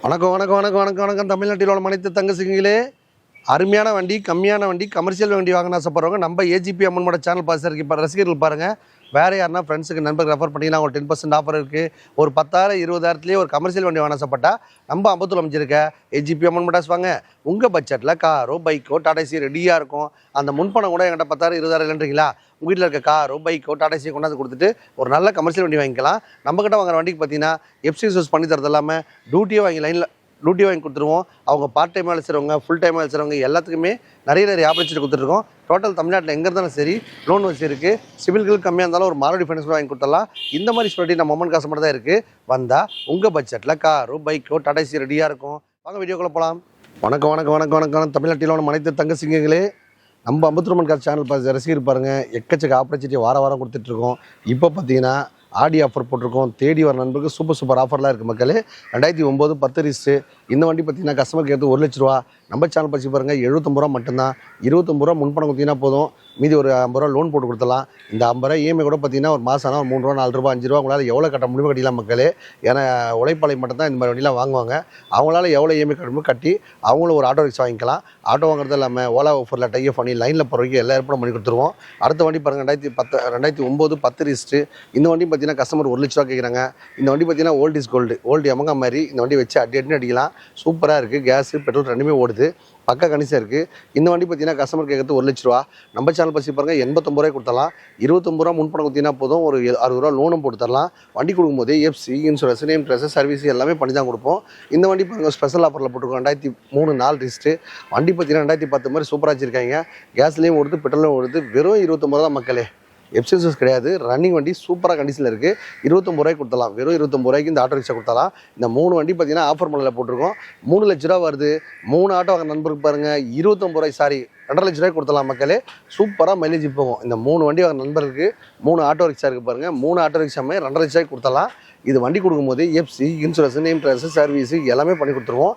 வணக்கம் வணக்கம் வணக்கம் வணக்கம் வணக்கம் தமிழ்நாட்டில் உள்ள அனைத்து தங்கச்சிங்களே, அருமையான வண்டி, கம்மியான வண்டி, கமர்ஷியல் வண்டி வாங்கினா ஆசைப்படுறவங்க நம்ம ஏஜிபி அம்மனோட சேனல் பார்த்து இப்போ ரசிகர்கள் பாருங்கள். வேறு யாருன்னா ஃப்ரெண்ட்ஸுக்கு நண்பருக்கு ரெஃபர் பண்ணிங்கன்னா ஒரு 10% ஆஃபர் இருக்குது. ஒரு 10,000 20,000லேயே ஒரு கமர்ஷியல் வண்டி வாங்க ஆசைப்பட்டால் நம்ம அம்பத்தூர் அமைச்சிருக்க ஏஜிபி அம்மன் மோட்டார்ஸ் வாங்க. உங்கள் பட்ஜெட்டில் காரோ பைக்கோ டாடா ஏசி ரெடியாக இருக்கும். அந்த முன்பணம் கூட என்கிட்ட 10,000 20,000 இல்லைன்றீங்களா, உங்கள் வீட்டில் இருக்க காரோ பைக்கோ டாடா ஏசி கொண்டாந்து கொடுத்துட்டு ஒரு நல்ல கமர்ஷியல் வண்டி வாங்கிக்கலாம். நம்மக்கிட்ட வாங்குற வண்டிக்கு பார்த்தீங்கன்னா எஃப்சி யூஸ் பண்ணி தரது இல்லாமல் டியூட்டியே வாங்கி கொடுத்துருவோம். அவங்க பார்ட் டைமாக அழைச்சிருவங்க, ஃபுல் டைமாக அழைச்சிருவங்க, எல்லாத்துக்குமே நிறைய ஆப்பர்ச்சுனிட்டி கொடுத்துருக்கோம். டோட்டல் தமிழ்நாட்டில் எங்கே இருந்தாலும் சரி லோன் வச்சு இருக்குது. சிபில்கள் கம்மியாக இருந்தாலும் ஒரு மாருதி ஃபைனான்ஸ் கூட வாங்கி கொடுத்துடலாம். இந்த மாதிரி ஸ்பெஷாலிட்டி நம்ம அம்மன் காசு மட்டும் தான் இருக்குது. வந்தால் உங்கள் பட்ஜெட்டில் காரோ பைக்கோ டாடா ஏசி ரெடியாக இருக்கும். வாங்க வீடியோக்குள்ளே போகலாம். வணக்கம் வணக்கம் வணக்கம் வணக்கம் தமிழ்நாட்டில் உள்ள அனைத்து தங்கச்சிங்களே, நம்ம அம்பத்தூர் அம்மன் காசு சேனல் பார்த்து ரசிகர் பாருங்கள். எக்கச்சக்க ஆப்பர்ச்சுனிட்டி வாரம் கொடுத்துட்ருக்கோம். இப்போ பார்த்தீங்கன்னா ஆடி ஆஃபர் போட்டிருக்கோம். தேடி வர நண்பருக்கு சூப்பர் ஆஃபர்லாம் இருக்குது மக்களே. 2009 10 ரிஸ்ட்டு. இந்த வண்டி பார்த்தீங்கன்னா கஸ்டமருக்கு எடுத்து 1 லட்ச ரூபா. நம்ம சேனல் பற்றி பாருங்கள், 79 ரூபா மட்டும்தான். 29 ரூபா முன்பணம் கொடுத்தீங்கன்னா போதும், மீதி ஒரு 50 ரூபா லோன் போட்டு கொடுத்துலாம். இந்த 50 ரூபா இஎம்ஐ கூட பார்த்தீங்கன்னா ஒரு மாதம் ஆனால் 3 ரூபா 4 ரூபா 5 ரூபா உங்களால் எவ்வளோ கட்ட முடியுமோ கட்டிடலாம் மக்களே. ஏன்னா உழைப்பாளை மட்டும்தான் இந்த மாதிரி வண்டிலாம் வாங்குவாங்க. அவங்களால எவ்வளோ இஎம்ஐ கட்டணுமோ கட்டி அவங்களும் ஒரு ஆட்டோ ரிக்ஷா வாங்கிக்கலாம். ஆட்டோ வாங்குறது இல்லாமல் ஓலா ஆஃபரில் டைப் பண்ணி லைனில் போகிறவங்க எல்லா ஏற்பாடும் பண்ணி கொடுத்துருவோம். அடுத்த வண்டி பாருங்கள், 2009 10 ரிஸ்ட்டு. இந்த வண்டி பார்த்தீங்கன்னா கஸ்டமர் 1 லட்ச ரூபா கேட்குறாங்க. இந்த வண்டி பார்த்தீங்கன்னா ஓல்ட் இஸ் கோல்டு, ஓல்டு எமங்கா மாதிரி இந்த வண்டி வச்சு அடி அடிக்கலாம். சூப்பராக இருக்குது. கேஸு பெட்ரோல் ரெண்டுமே ஓடுது, பக்கா கணிசாக இருக்குது. இந்த வண்டி பார்த்தீங்கன்னா கஸ்டமர் கேட்குறது 1 லட்ச ரூபா. நம்ம சேனல் பற்றி பாருங்கள், 89 ரூபாய் கொடுத்தலாம். 29 ரூபா முன்பணம் கொடுத்தீங்கன்னா போதும், ஒரு 60 ரூபா லோனும் போட்டு தரலாம். வண்டி கொடுக்கும்போது FC insurance name dress service எல்லாமே பண்ணி தான் கொடுப்போம். இந்த வண்டி பாருங்கள் ஸ்பெஷல் ஆஃபரில் போட்டுருக்கோம். 2003 4 ரிஸ்ட்டு. வண்டி பார்த்தீங்கன்னா 2010 மாதிரி சூப்பராக வச்சுருக்காங்க. கேஸ்லேயும் ஓடுது, பெட்ரோலும் ஓடுது. வெறும் 29 தான் மக்களே. எஃப்சிஎஸ் கிடையாது, ரன்னிங் வண்டி சூப்பராக கண்டிஷனில் இருக்குது. 29 ரூபாய்க்கு கொடுத்தலாம். வெறும் 29 ரூபாய்க்கு இந்த ஆட்டோ ரிக்ஷா கொடுத்தலாம். இந்த 3 வண்டி பார்த்தீங்கன்னா ஆஃபர் மலையில் போட்டிருக்கோம். 3 லட்ச ரூபா வருது. 3 ஆட்டோ வாங்க நண்பருக்கு பாருங்கள், 29 ரூபாய் 2.5 லட்ச ரூபாய்க்கு கொடுத்தலாம் மக்களே. சூப்பராக மைலேஜ் போகும். இந்த 3 வண்டி வாங்க நண்பருக்கு 3 ஆட்டோ ரிக்ஷா இருக்குது பாருங்கள். 3 ஆட்டோ ரிக்ஷாமே 2.5 லட்ச ரூபாய்க்கு கொடுத்தலாம். இது வண்டி கொடுக்கும்போது FC insurance name dress service எல்லாமே பண்ணி கொடுத்துருவோம்.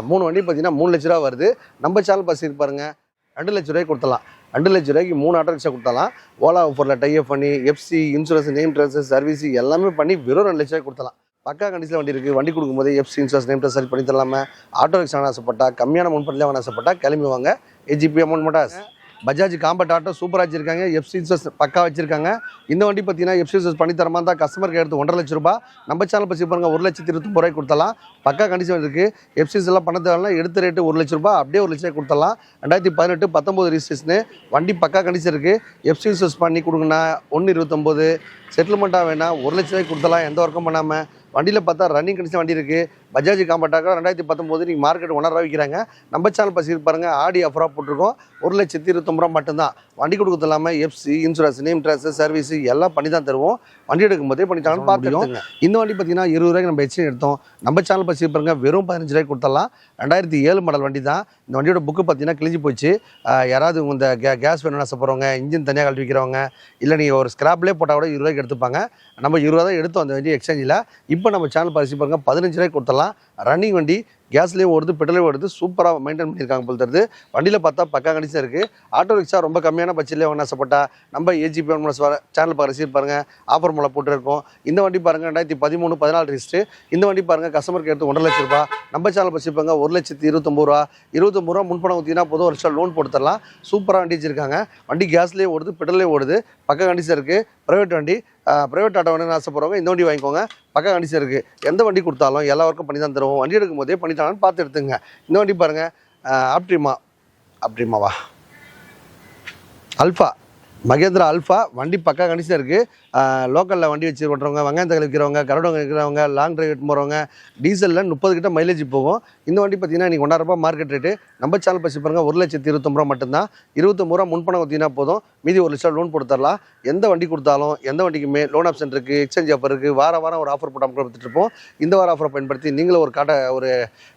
3 வண்டி பார்த்தீங்கன்னா 3 லட்ச ரூபா வருது. நம்ம சேனல் பஸ் பாருங்கள், 2 லட்ச ரூபாய்க்கு கொடுத்தலாம். 2 லட்ச ரூபாய்க்கு 3 ஆட்டோ ரிக்ஷா கொடுத்தலாம். ஓலா ஆஃபரில் டைப் பண்ணி FC insurance name dress service எல்லாமே பண்ணி வெறும் 2 லட்ச ரூபாய்க்கு கொடுத்தலாம். பக்கா கண்டிஷனில் வண்டி இருக்குது. வண்டி கொடுக்கும்போது எஃப்சி இன்சூரன்ஸ் நேம் ட்ரெஸ் சரி பண்ணி தரலாமல். ஆட்டோ ரிக்ஷா ஆசைப்பட்டா, கம்மியான முன்பணத்தில் வாங்க ஆசைப்பட்டா கிளம்பி வாங்க. ஏஜிபி அம்மன் மோட்டார்ஸ். பஜாஜ் காம்பேட் ஆட்டோ சூப்பராக வச்சிருக்காங்க. எஃப்சி இன்சூரன்ஸ் பக்கா வச்சிருக்காங்க. இந்த வண்டி பார்த்தீங்கன்னா எஃப்சி இன்சூரன்ஸ் பண்ணி தரமா இருந்தால் கஸ்டமருக்கு எடுத்து 1.5 லட்ச ரூபா. நம்ம சேனல் பற்றி பாருங்கள், 1,29 ரூபாய்க்கு கொடுத்தலாம். பக்கா கண்டிஷன் இருக்குது. எஃப்சிஸ் எல்லாம் பண்ண தேவையில்லை. எடுத்த ரேட்டு 1 லட்ச ரூபா, அப்படியே 1 லட்ச ரூபாய் கொடுத்தலாம். 2018 19 ரிஜிஸ்ட்ரேஷனு. வண்டி பக்கா கண்டிஷன் இருக்குது. எஃப்சி இன்சூரன்ஸ் பண்ணி கொடுங்கன்னா 1,29 செட்டில்மெண்ட்டாக வேணால் 1 லட்ச ரூபாய்க்கு கொடுத்தலாம். எந்த ஒர்க்கும் பண்ணாமல். வண்டியில் பார்த்தா ரன்னிங் கண்டிஷன் வண்டி இருக்குது. பஜாஜ் காம்பேக்டாக 2019 நீங்கள் மார்க்கெட் 1.5 ரூபா விற்கிறாங்க. நம்ம சேனல் பசி பாருங்கள், ஆடி ஆஃபராக போட்டிருக்கோம். 1,29 ரூபா மட்டும்தான். வண்டி கொடுக்குறது இல்லாமல் FC insurance name dress service எல்லாம் பண்ணி தான் தருவோம். வண்டி எடுக்கும் போதே பண்ணிட்டாங்கன்னு பார்த்துருவோம். இந்த வண்டி பார்த்தீங்கன்னா 20 ரூபாய்க்கு நம்ம எக்ஸ்சேஞ்ச் எடுத்தோம். நம்ம சேனல் பசி பாருங்கள், வெறும் 15 ரூபாய்க்கு கொடுத்தலாம். 2007 மாடல் வண்டி தான். இந்த வண்டியோட புக்கு பார்த்தீங்கன்னா கிழிஞ்சு போச்சு. யாராவது இந்த கேஸ் வேணும்னு ஆசைப்படுறவங்க, இன்ஜின் தனியாக கழட்டி வைக்கிறவங்க, இல்லை நீங்கள் ஒரு ஸ்கிராப்லேயே போட்டால் கூட 20 ரூபாய்க்கு எடுத்துப்பாங்க. நம்ம 20 ரூபா தான் எடுத்தோம் அந்த வண்டி எக்ஸ்சேஞ்சில். இப்போ நம்ம சேனல் பரிசு பாருங்கள், 15 ரூபாய்க்கு கொடுத்தலாம். ரன்னிங் வண்டி, கேஸ்லேயும் ஓடுது, பெட்ரோலையும் ஓடுது. சூப்பராக மெயின்டைன் பண்ணியிருக்காங்க போல் தருது. வண்டியில் பார்த்தா பக்கா கண்டிஷன் இருக்குது. ஆட்டோ ரிக்ஷா ரொம்ப கம்மியான பட்ஜெட்லேயே வாங்க ஆசைப்பட்டா நம்ம ஏஜிபி சேனல் பார்க்க ரசீட் பாருங்கள், ஆஃபர் மூலம் போட்டுருக்கோம். இந்த வண்டி பாருங்கள் 2013 14 ரிஜிஸ்ட்ரு. இந்த வண்டி பாருங்கள் கஸ்டமருக்கு எடுத்து 1.5 லட்ச ரூபா. நம்ம சேனல் பரிசு பாருங்க, 1,29 ரூபா. 29 ரூபா முன்பணம் ஊற்றினா போதும், 1 லட்சம் லோன் போட்டு தரலாம். சூப்பராக வண்டி வச்சிருக்காங்க. வண்டி கேஸ்லேயே ஓடுது, பெட்ரோலையும் ஓடுது. பக்கா கண்டிஷன் இருக்குது. ப்ரைவேட் வண்டி, ப்ரைவேட் ஆட்டோ வேணும்னு ஆசைப்படுறவங்க இந்த வண்டி வாங்கிக்கோங்க. பக்கா கண்டிஷன் இருக்குது. எந்த வண்டி கொடுத்தாலும் எல்லா ஒர்க்கும் பண்ணி தான் தருவோம். வண்டி எடுக்கும் போதே பண்ணிட்டாங்கன்னு பார்த்து எடுத்துங்க. இந்த வண்டி பாருங்கள், ஆப்டிமாவா அல்ஃபா, மகேந்திரா அல்ஃபா. வண்டி பக்கா கண்டிஷன் இருக்குது. லோக்கலில் வண்டி வச்சு ஓட்டுறவங்க, வெங்காயத்தை விற்கிறவங்க, கருடவங்க இருக்கிறவங்க, லாங் டிரைவ் எடுத்து போகிறவங்க, டீசலில் 30 கிட்ட மைலேஜ் போகும். இந்த வண்டி பார்த்தீங்கன்னா இன்றைக்கி 1.5 ரூபா மார்க்கெட் ரேட்டு. நம்ம சேனல் பசி பாருங்கள், 1,29 ரூபா மட்டும்தான். 29 ரூபா முன்பணம் ஊற்றினா போதும், மீதி 1 லட்சம் லோன் போட்டு தரலாம். எந்த வண்டி கொடுத்தாலும் எந்த வண்டிக்குமே லோன் ஆப்ஷன் இருக்குது, எக்ஸ்சேஞ்ச் ஆஃபர் இருக்குது. வாரம் ஒரு ஆஃபர் போட்டு கொடுத்துட்டு இருப்போம். இந்த வார ஆஃபரை பயன்படுத்தி நீங்களும் ஒரு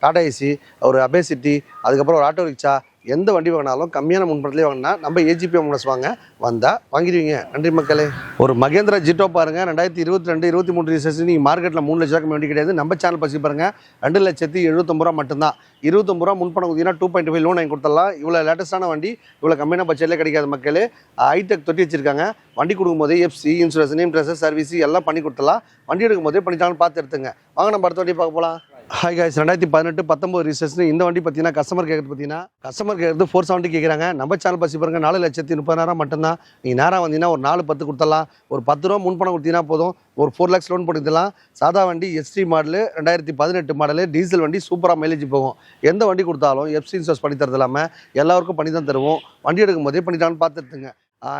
டாடா ஏசி, ஒரு அபேசிட்டி, அதுக்கப்புறம் ஒரு ஆட்டோ ரிக்ஷா, எந்த வண்டி வாங்கினாலும் கம்மியான முன்பணத்திலே வாங்கினா நம்ம ஏஜிபி அம்மன்ஸ் வாங்க வந்தால் வாங்கிடுவீங்க. நன்றி மக்களே. ஒரு மகேந்திரா ஜிட்டோ பாருங்கள், 2022 23 ரிஜிஸ்ட்ரேஷன். நீங்கள் மார்க்கெட்டில் 3 லட்ச ரூபாய்க்கு வண்டி கிடையாது. நம்ம சேனல் பசி பாருங்கள், 2,79 ரூபா மட்டும்தான். 29 ரூபா முன்பணம் ஊற்றினா 2.5 லோன் வாங்கி கொடுத்துடலாம். இவ்வளோ லேட்டஸ்ட்டான வண்டி இவ்வளோ கம்மியான பட்ஜெட்லேயே கிடைக்காது மக்களே. ஹைடெக் தொட்டி வச்சிருக்காங்க. வண்டி கொடுக்கும்போது FC insurance name dress service எல்லாம் பண்ணி கொடுத்துடலாம். வண்டி எடுக்கும் போதே பண்ணிட்டாங்கன்னு பார்த்து எடுத்துங்க. வாங்க நம்ம அடுத்த வண்டி பார்க்க போகலாம். ஹாய் காய்ஸ் 2018 19 ரிசர்ச்னு இந்த வண்டி பார்த்தீங்கன்னா கஸ்டமர் கேட்குறது 470 கேட்குறாங்க. நம்ம சேனல் பசி பாருங்க 4,30,30,000 மட்டும்தான். நீங்கள் நேராக வந்தீங்கன்னா ஒரு 4-10 கொடுத்துடலாம். ஒரு 10 ரூபா முன்பணம் கொடுத்தீங்கன்னா போதும், ஒரு 4 lakhs லோன் போட்டுக்கலாம். சாதா வண்டி எஸ்டி மாடலு 2018 மாடலு டீசல் வண்டி சூப்பராக மைலேஜ் போகும். எந்த வண்டி கொடுத்தாலும் எஃப்சி இன்சூரன்ஸ் பண்ணி தரது இல்லாமல் எல்லாருக்கும் பண்ணி தான் தருவோம். வண்டி எடுக்கும் போதே பண்ணிட்டான்னு பார்த்துட்டுங்க.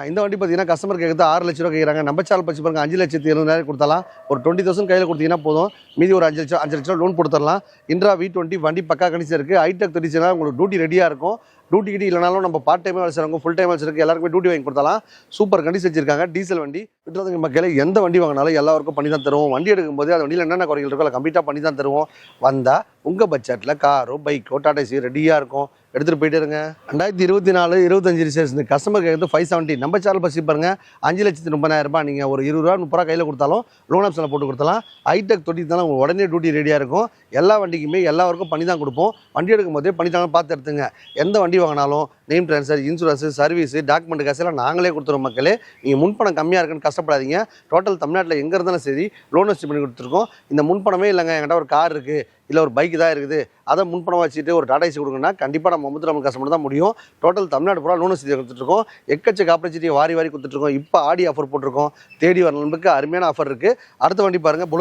இந்த வண்டி பார்த்தீங்கன்னா கஸ்டமர் கேட்குறது 6 லட்ச ரூபா கேட்குறாங்க. நம்ம சேனல் பச்சு பாருங்க 5,70,000 கொடுத்தலாம். ஒரு 20,000 கையில் கொடுத்தீங்கன்னா போதும், மீதி ஒரு 5 லட்சம் லோன் கொடுத்துடலாம். இன்ட்ரா V20 வண்டி பக்கா கணிச்சு இருக்குது. ஹைடெக் தெரிச்சுன்னா உங்களுக்கு டியூட்டி ரெடியாக இருக்கும். டியூட்டி கிட்டி இல்லைனாலும் நம்ம பார்ட் டைமே வேலை செய்கிறவங்க ஃபுல் டைம் வேலை செய்கிறவங்க எல்லாருக்குமே டியூட்டி வாங்கி கொடுத்தலாம். சூப்பர் கண்டிஷன் வச்சிருக்காங்க. டீசல் வண்டி விட்டுறதுங்க மக்களே, எந்த வண்டி வாங்கினாலும் எல்லாருக்கும் பண்ணி தான் தருவோம். வண்டி எடுக்கும் போது அந்த வண்டியில் என்னென்ன குறைகள் இருக்கோ அதை கம்ப்ளீட்டாக பண்ணி தான் தருவோம். வந்தால் உங்கள் பட்ஜெட்டில் காரோ பைக்கோ டாடா ஏசி ரெடியாக இருக்கும், எடுத்துகிட்டு போயிட்டு இருங்க. 2024-25 ரிசர்ச் கஸ்டமர் கேட்குறது 570. நம்ம சேனல் பசி பாருங்கள் 5,30,000. நீங்கள் ஒரு 20 ரூபா 30 ரூபா கையில் கொடுத்தாலும் லோன் ஆப்ஷனில் போட்டு கொடுத்தலாம். ஹைடெக் தொட்டி தான் உங்களுக்கு உடனே டியூட்டி ரெடியாக இருக்கும். எல்லா வண்டிக்குமே எல்லாருக்கும் பண்ணி தான் கொடுப்போம். வண்டி எடுக்கும் போதே பண்ணிட்டாங்க பார்த்து எடுத்துங்க. எந்த வண்டி வாங்கினாலும் name transfer, insurance, service, document காசெல்லாம் நாங்களே கொடுத்துருவோம் மக்களே. நீங்கள் முன்பணம் கம்மியாக இருக்குன்னு கஷ்டப்படாதீங்க. டோட்டல் தமிழ்நாட்டில் எங்கே இருந்தாலும் சரி லோன் வச்சு பண்ணி கொடுத்துருக்கோம். இந்த முன்பணமே இல்லைங்க, என்கிட்ட ஒரு கார் இருக்குது, இல்லை ஒரு பைக்கு தான் இருக்குது, அதை முன்பணம் வச்சுட்டு ஒரு டாடா ஏசி கொடுங்கன்னா கண்டிப்பாக நம்ம நம்ம கஷ்டப்பட்டு தான் முடியும். டோட்டல் தமிழ்நாடு பூரா லோன் வசதி கொடுத்துட்ருக்கோம். எக்கச்சக்க ஆப்பர்ச்சுனிட்டி வாரி கொடுத்துட்ருக்கோம். இப்போ ஆடி ஆஃபர் போட்டிருக்கோம். தேடி வர நண்பருக்கு அருமையான ஆஃபர் இருக்குது. அடுத்த வண்டி பாருங்கள்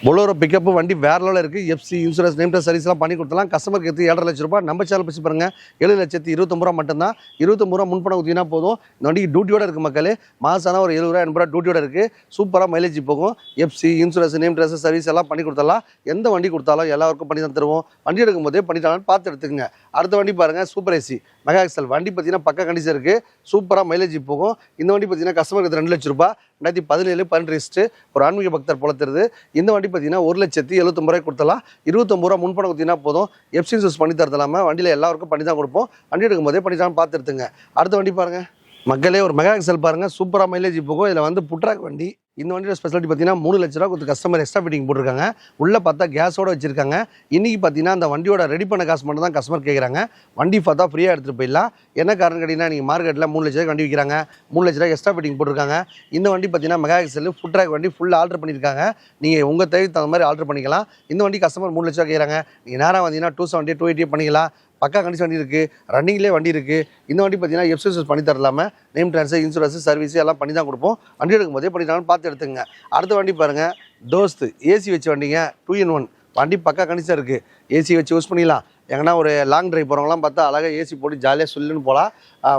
பொலோரோ பிக்கப்பு வண்டி வேற லெவலில் இருக்குது. எஃப்சி இன்சூரன்ஸ் நேம் டெஸ்ட் சர்வீஸ்லாம் பண்ணி கொடுத்தலாம். கஸ்டமருக்கு எடுத்து 7.5 லட்ச ரூபா. நம்ம சேனல் பற்றி பாருங்கள் 7,29,000 மட்டும்தான். 29 ரூபா முன்பணம் ஊற்றினா போதும். இந்த வண்டிக்கு டியூட்டியோட இருக்குது மக்களே. மாதம் ஒரு 70 ரூபா 80 ரூபா டியூட்டியோட இருக்குது. சூப்பராக மைலேஜ் போகும். FC insurance name test service எல்லாம் பண்ணி கொடுத்தலாம். எந்த வண்டி கொடுத்தாலும் எல்லாருக்கும் பண்ணி தான் தருவோம். வண்டி எடுக்கும் போதே பண்ணிட்டாங்கன்னு பார்த்து எடுத்துக்கங்க. அடுத்த வண்டி பாருங்கள் சூப்பர் ஏசி மெகா எக்ஸல் வண்டி பார்த்தீங்கன்னா பக்கா கண்டிஷன் இருக்குது. சூப்பராக மைலேஜ் போகும். இந்த வண்டி பார்த்தீங்கன்னா கஸ்டமருக்கு 2 லட்ச ரூபா. 2017-18 ரிஸ்ட்டு ஒரு ஆன்மீக பக்தர் போல தருது. இந்த வண்டி பார்த்தீங்கன்னா 1,79,000 கொடுத்தலாம். 29 ரூபா முன்பணம் கொடுத்தீங்கன்னா போதும். எஃப்சி இன்சூரன்ஸ் பண்ணி தரலாமல் வண்டியில் எல்லாருக்கும் பண்ணி தான் கொடுப்போம். வண்டி எடுக்கும் போதே பண்ணிட்டான்னு பார்த்து எடுத்துங்க. அடுத்த வண்டி பாருங்கள் மக்களே, ஒரு மெகா எக்ஸல் பாருங்கள் சூப்பராக மைலேஜ் போகும். இதில் வந்து புட்ராக் வண்டி. இந்த வண்டியோட ஸ்பெஷாலிட்டி பார்த்தீங்கன்னா 3 லட்ச ரூபா கொடுத்து கஸ்டமர் எக்ஸ்ட்ரா ஃபிட்டிங் போட்டிருக்காங்க. உள்ளே பார்த்தா கேஸோடு வச்சிருக்காங்க. இன்றைக்கி பார்த்தீங்கன்னா அந்த வண்டியோட ரெடி பண்ண காசு மட்டும் தான் கஸ்டமர் கேட்குறாங்க. வண்டி பார்த்தா ஃப்ரீயாக எடுத்துகிட்டு போயிடலாம். என்ன காரணம் கேட்டிங்கன்னா, நீங்கள் மார்க்கெட்டில் 3 லட்ச ரூபாய் வண்டி விற்கிறாங்க, 3 லட்ச ரூபாய் எக்ஸ்ட்ரா ஃபிட்டிங் போட்டிருக்காங்க. இந்த வண்டி பார்த்தீங்கன்னா மெகா எக்ஸல் புட்ராக் வண்டி ஃபுல் ஆல்ட்ரு பண்ணியிருக்காங்க. நீங்கள் உங்கள் தேவைக்கு தகுந்த மாதிரி ஆல்ட்ரு பண்ணிக்கலாம். இந்த வண்டி கஸ்டமர் 3 லட்ச ரூபா கேட்குறாங்க. நீங்கள் நேராக வந்தீங்கன்னா 270 280 பண்ணிக்கலாம். பக்கா கண்டிஷன் வண்டி இருக்குது, ரன்னிங்லேயே வண்டி இருக்குது. இந்த வண்டி பார்த்தீங்கன்னா எஃப்சிஎஸ் பண்ணி தரலாமல் நேம் ட்ரான்ஸ்ஃபர், இன்சூரன்ஸ், சர்வீஸ் எல்லாம் பண்ணி தான் கொடுப்போம். வண்டி எடுக்கும் போதே பண்ணிட்டாங்கன்னு பார்த்து எடுத்துங்க. அடுத்த வண்டி பாருங்கள் தோஸ்து ஏசி வச்சு வண்டிங்க 2-in-1 வண்டி பக்கா கண்டிஷன் இருக்குது. ஏசி வச்சு யூஸ் பண்ணிடலாம். எங்கன்னா ஒரு லாங் ட்ரைவ் போகிறவங்களாம் பார்த்தா அழகாக ஏசி போட்டு ஜாலியாக சொல்லுன்னு போகலாம்.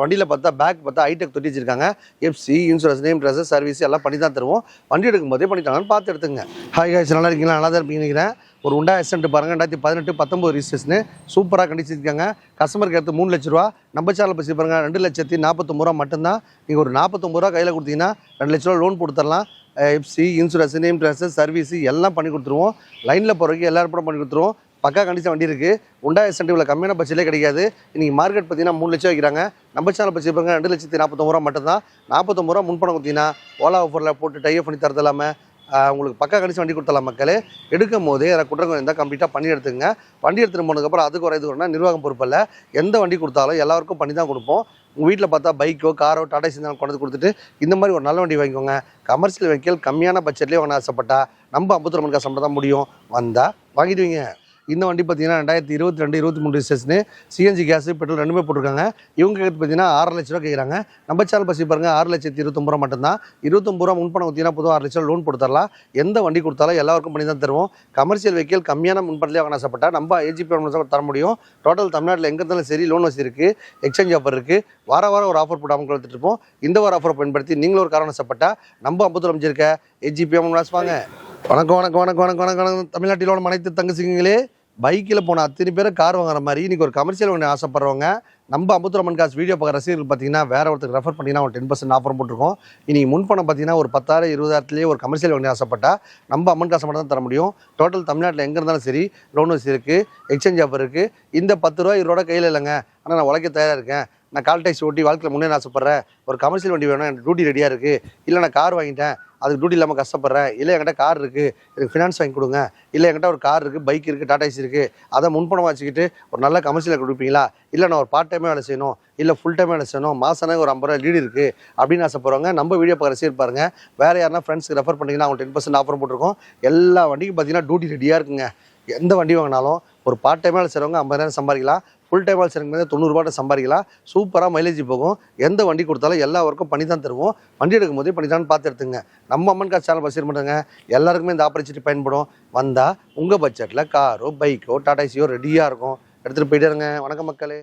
வண்டியில் பார்த்தா பேக் பார்த்தா ஹைடெக் தொட்டி வச்சிருக்காங்க. FC insurance name transfer service எல்லாம் பண்ணி தான் தருவோம். வண்டி எடுக்கும் போதே பண்ணிட்டாங்கன்னு பார்த்து எடுத்துங்க. ஹாய் காய்ஸ், நல்லா இருக்கீங்களா? நல்லா தான் இருப்பீங்க நினைக்கிறேன். ஒரு உண்டா எஸ்என்ட் பாருங்கள் 2018-19 ரிஜிஸ்ட்ரேஷனு சூப்பராக கண்டிச்சிருக்காங்க. கஸ்டமருக்கு எடுத்து 3 லட்ச ரூபா. நம்ம சேனல் பற்றி பாருங்கள் 2,49,000 ரூபா மட்டும்தான். நீங்கள் ஒரு 49 ரூபா கையில் கொடுத்தீங்கன்னா 2 லட்ச ரூபா லோன் கொடுத்துடலாம். FC insurance name transfer service எல்லாம் பண்ணி கொடுத்துருவோம். லைனில் போகிறதுக்கு எல்லாரும் கூட பண்ணி கொடுத்துருவோம். பக்கா கண்டிஷன் வண்டி இருக்குது. உண்டா எஸ்என்ட் இவ்வளோ கம்மியான பட்ஜெட்லே கிடைக்காது. இன்றைக்கி மார்க்கெட் பார்த்தீங்கன்னா 3 லட்சம் வைக்கிறாங்க. நம்ம சேனல் பற்றி பாருங்க 2,49,000 ரூபா மட்டும்தான். 49 ரூபா முன்பணம் கொடுத்தீங்கன்னா ஓலா ஆஃபரில் போட்டு டைப் பண்ணி தரது இல்லாமல் உங்களுக்கு பக்கா கண்டிஷன் வண்டி கொடுத்தலாம். மக்களே எடுக்கும் போதே அதை குற்றங்கள் இருந்தால் கம்ப்ளீட்டாக பண்ணி எடுத்துங்க. வண்டி எடுத்துகிட்டு போனதுக்கப்புறம் அதுக்கு ஒரு இது வரணும்னா நிர்வாகம் பொறுப்பில்லை. எந்த வண்டி கொடுத்தாலும் எல்லாருக்கும் பண்ணி தான் கொடுப்போம். உங்கள் வீட்டில் பார்த்தா பைக்கோ காரோ டாடா ஏசி கொண்டு கொடுத்துட்டு இந்த மாதிரி ஒரு நல்ல வண்டி வாங்கிக்கோங்க. கமர்ஷியல் வெஹிக்கிள் கம்மியான பட்ஜெட்லேயே வாங்க ஆசைப்பட்டா நம்ம 50 ரூபா கஷ்டப்பட தான் முடியும். வந்தால் வாங்கிடுவீங்க. இந்த வண்டி பார்த்தீங்கன்னா 2022-23 ரிஜிஸ்ட்ரேஷனு சிஎன்ஜி கேஸு பெட்ரோல் ரெண்டுமே போட்டிருக்காங்க. இவங்க பார்த்தீங்கன்னா 6 லட்ச ரூபா கேட்குறாங்க. நம்ம சேனல் பற்றி பாருங்கள் 6,29,000 ரூபா மட்டும்தான். 29 ரூபா முன்பணம் ஊற்றினா போதும் 6 லட்சம் லோன் போட்டு தரலாம். எந்த வண்டி கொடுத்தாலும் எல்லாருக்கும் பண்ணி தான் தருவோம். கமர்ஷியல் வெஹிக்கிள் கம்மியான முன்பணத்திலே வாங்க ஆசைப்பட்டா நம்ம ஏஜிபி தர முடியும். டோட்டல் தமிழ்நாட்டில் எங்கே இருந்தாலும் சரி லோன் வசதி இருக்குது, எக்ஸ்சேஞ்ச் ஆஃபர் இருக்குது. வாரம் ஒரு ஆஃபர் போட்டு அவங்க கொடுத்துட்டு இருப்போம். இந்த வார ஆஃபரை பயன்படுத்தி நீங்களும் ஒரு காரணம் ஆசைப்பட்டா நம்ம 50 அமைச்சிருக்க ஏஜிபி வாங்க. வணக்கம். தமிழ்நாட்டிலோட அனைத்து தங்கச்சிங்களே, பைக்கில் போன அத்தனை பேரை கார் வாங்குற மாதிரி இன்றைக்கி ஒரு கமர்ஷியல் வண்டி ஆசைப்படுறவங்க நம்ம 50 ரூபா காசு வீடியோ பார்க்குற ரசிகர்கள் பார்த்தீங்கன்னா வேறு ஒருத்தருக்கு ரெஃபர் பண்ணிங்கன்னா ஒரு 10% ஆஃபர் போட்டிருக்கோம். இன்றைக்கி முன்பணம் பார்த்தீங்கன்னா ஒரு 10,000 20,000 ஒரு கமர்ஷியல் வண்டி ஆசைப்பட்டா நம்ம அமௌண்ட் காசு மட்டும் தான் தர முடியும். டோட்டல் தமிழ்நாட்டில் எங்கே இருந்தாலும் சரி லோன் வசதி இருக்குது, எக்ஸ்சேஞ்ச் ஆஃபர் இருக்குது. இந்த 10 ரூபா 20 ரூபா கையில் இல்லைங்க, ஆனால் நான் உழைக்க தயாராக இருக்கேன், நான் கால் டாக்ஸி ஓட்டி வாழ்க்கையில் முன்னேற ஆசைப்பட்றேன், ஒரு கமர்ஷியல் வண்டி வேணும், எனக்கு டியூட்டி ரெடியாக இருக்குது, இல்லை நான் கார் வாங்கிட்டேன் அதுக்கு டியூட்டி இல்லாமல் கஷ்டப்படுறேன், இல்லை என்கிட்ட கார் இருக்குது எனக்கு ஃபினான்ஸ் வாங்கி கொடுங்க, இல்லை என்கிட்ட ஒரு கார் இருக்குது, பைக் இருக்குது, டாடா ஏசி இருக்குது, அதை முன்பணமாக வச்சுக்கிட்டு ஒரு நல்ல கமர்ஷியலை கொடுப்பீங்களா, இல்லை நான் ஒரு பார்ட் டைமே வேலை செய்யணும், இல்லை ஃபுல் டைமே வேலை செய்யணும், மாதம் ஒரு 50 ரூபா லீடு இருக்குது அப்படின்னு ஆசைப்படுறவங்க நம்ம வீடியோ பார்க்குற ரசிகர் பாருங்கள். வேறு யாருன்னா ஃப்ரெண்ட்ஸுக்கு ரெஃபர் பண்ணிங்கன்னா அவங்களுக்கு 10% ஆஃபர் போட்டிருக்கோம். எல்லா வண்டிக்கும் பார்த்தீங்கன்னா டியூட்டி ரெடியாக இருக்குங்க. எந்த வண்டி வாங்கினாலும் ஒரு பார்ட் டைமாக வேலை செய்கிறவங்க 50,000 சம்பாதிக்கலாம், ஃபுல் டைம் வேலை செய்கிறவங்க 90 ரூபாய் சம்பாதிக்கலாம். சூப்பராக மைலேஜ் போகும். எந்த வண்டி கொடுத்தாலும் எல்லா ஒர்க்கும் பண்ணி தான் தருவோம். வண்டி எடுக்கும் போதே பண்ணி தான் பார்த்து எடுத்துங்க. நம்ம அம்மன் கார் சேனல் பசிர் பண்ணுங்க, எல்லாருக்குமே இந்த ஆப்பர்ச்சுனிட்டி பயன்படும். வந்தால் உங்கள் பட்ஜெட்டில் காரோ பைக்கோ டாடா ஏசியோ ரெடியாக இருக்கும், எடுத்துகிட்டு போயிட்டே இருங்க. வணக்கம் மக்களே.